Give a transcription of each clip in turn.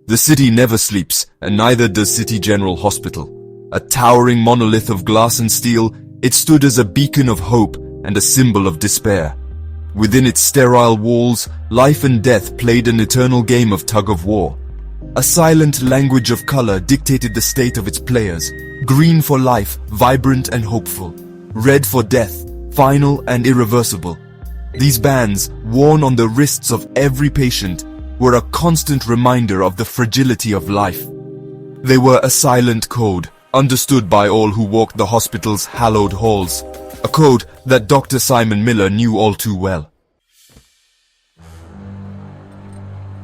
The city never sleeps, and neither does City General Hospital. A towering monolith of glass and steel, it stood as a beacon of hope and a symbol of despair. Within its sterile walls, life and death played an eternal game of tug-of-war. A silent language of color dictated the state of its players. Green for life, vibrant and hopeful. Red for death, final and irreversible. These bands, worn on the wrists of every patient, were a constant reminder of the fragility of life. They were a silent code, understood by all who walked the hospital's hallowed halls. A code that Dr. Simon Miller knew all too well.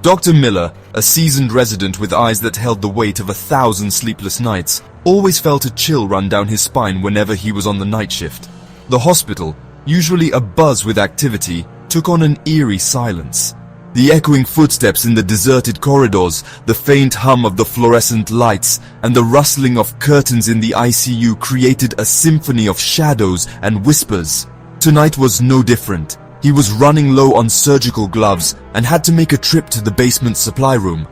Dr. Miller, a seasoned resident with eyes that held the weight of 1,000 sleepless nights, always felt a chill run down his spine whenever he was on the night shift. The hospital, usually abuzz with activity, took on an eerie silence. The echoing footsteps in the deserted corridors, the faint hum of the fluorescent lights, and the rustling of curtains in the ICU created a symphony of shadows and whispers. Tonight was no different. He was running low on surgical gloves and had to make a trip to the basement supply room.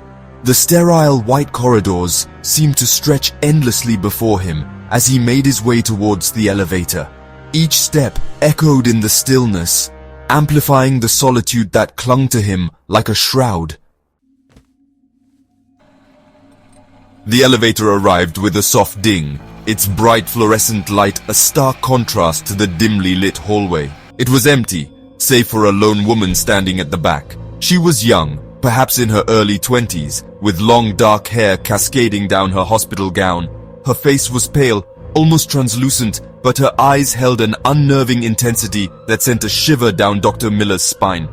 The sterile white corridors seemed to stretch endlessly before him as he made his way towards the elevator. Each step echoed in the stillness, amplifying the solitude that clung to him like a shroud. The elevator arrived with a soft ding, its bright fluorescent light a stark contrast to the dimly lit hallway. It was empty, save for a lone woman standing at the back. She was young, perhaps in her early 20s, with long dark hair cascading down her hospital gown. Her face was pale, almost translucent, but her eyes held an unnerving intensity that sent a shiver down Dr. Miller's spine.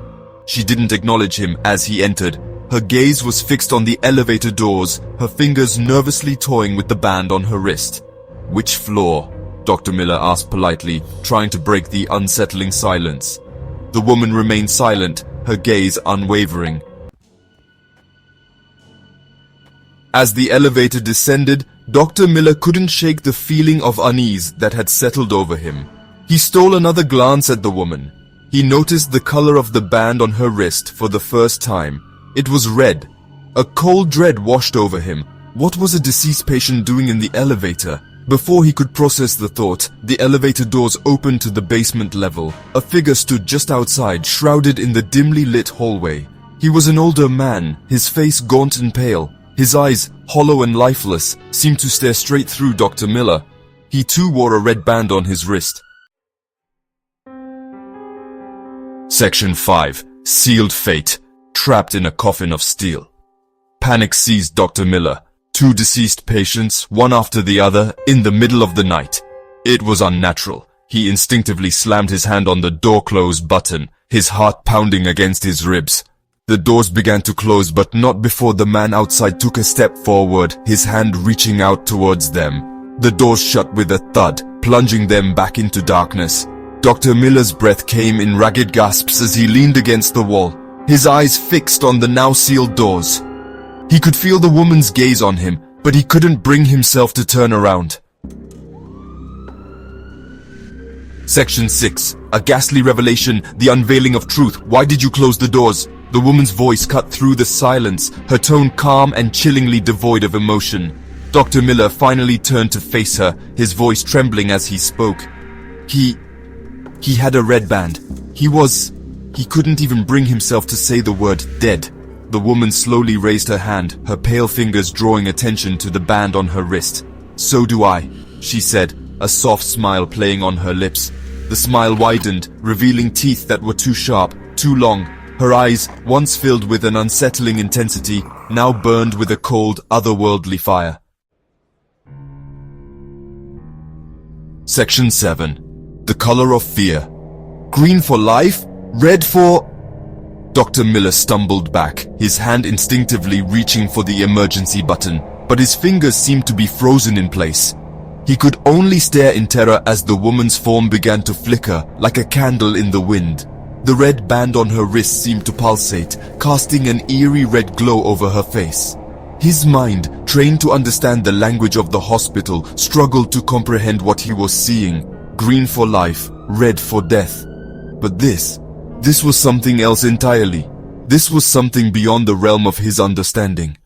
She didn't acknowledge him as he entered. Her gaze was fixed on the elevator doors, her fingers nervously toying with the band on her wrist. "Which floor?" Dr. Miller asked politely, trying to break the unsettling silence. The woman remained silent, her gaze unwavering. As the elevator descended, Dr. Miller couldn't shake the feeling of unease that had settled over him. He stole another glance at the woman. He noticed the color of the band on her wrist for the first time. It was red. A cold dread washed over him. What was a deceased patient doing in the elevator? Before he could process the thought, the elevator doors opened to the basement level. A figure stood just outside, shrouded in the dimly lit hallway. He was an older man, his face gaunt and pale. His eyes, hollow and lifeless, seemed to stare straight through Dr. Miller. He too wore a red band on his wrist. Section 5. Sealed fate. Trapped in a coffin of steel. Panic seized Dr. Miller. Two deceased patients, one after the other, in the middle of the night. It was unnatural. He instinctively slammed his hand on the door close button, his heart pounding against his ribs. The doors began to close, but not before the man outside took a step forward, his hand reaching out towards them. The doors shut with a thud, plunging them back into darkness. Dr. Miller's breath came in ragged gasps as he leaned against the wall, his eyes fixed on the now sealed doors. He could feel the woman's gaze on him, but he couldn't bring himself to turn around. Section 6. A ghastly revelation, the unveiling of truth. Why did you close the doors? The woman's voice cut through the silence, her tone calm and chillingly devoid of emotion. Dr. Miller finally turned to face her, his voice trembling as he spoke. He had a red band. He couldn't even bring himself to say the word dead. The woman slowly raised her hand, her pale fingers drawing attention to the band on her wrist. "So do I," she said, a soft smile playing on her lips. The smile widened, revealing teeth that were too sharp, too long. Her eyes, once filled with an unsettling intensity, now burned with a cold, otherworldly fire. Section 7. The color of fear. Green for life, red for... Dr. Miller stumbled back, his hand instinctively reaching for the emergency button, but his fingers seemed to be frozen in place. He could only stare in terror as the woman's form began to flicker like a candle in the wind. The red band on her wrist seemed to pulsate, casting an eerie red glow over her face. His mind, trained to understand the language of the hospital, struggled to comprehend what he was seeing. Green for life, red for death. But this was something else entirely. This was something beyond the realm of his understanding.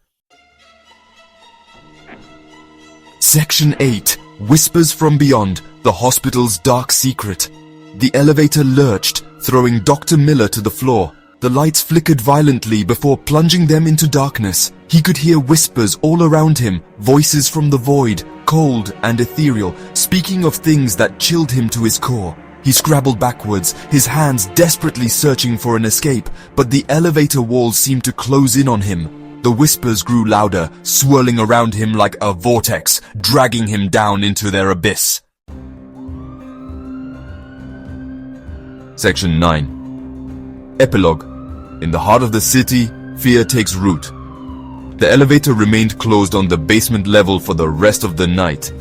Section 8. Whispers from Beyond, the hospital's dark secret. The elevator lurched, throwing Dr. Miller to the floor. The lights flickered violently before plunging them into darkness. He could hear whispers all around him, voices from the void, cold and ethereal, speaking of things that chilled him to his core. He scrabbled backwards, his hands desperately searching for an escape, but the elevator walls seemed to close in on him. The whispers grew louder, swirling around him like a vortex, dragging him down into their abyss. Section 9. Epilogue. In the heart of the city, fear takes root. The elevator remained closed on the basement level for the rest of the night.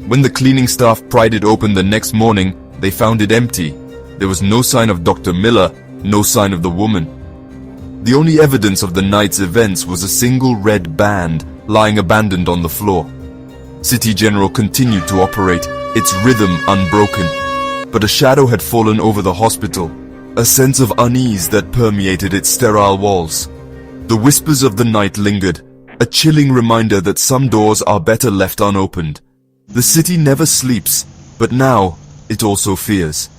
When the cleaning staff pried it open the next morning, they found it empty. There was no sign of Dr. Miller, no sign of the woman. The only evidence of the night's events was a single red band lying abandoned on the floor. City General continued to operate, its rhythm unbroken. But a shadow had fallen over the hospital, a sense of unease that permeated its sterile walls. The whispers of the night lingered, a chilling reminder that some doors are better left unopened. The city never sleeps, but now it also fears.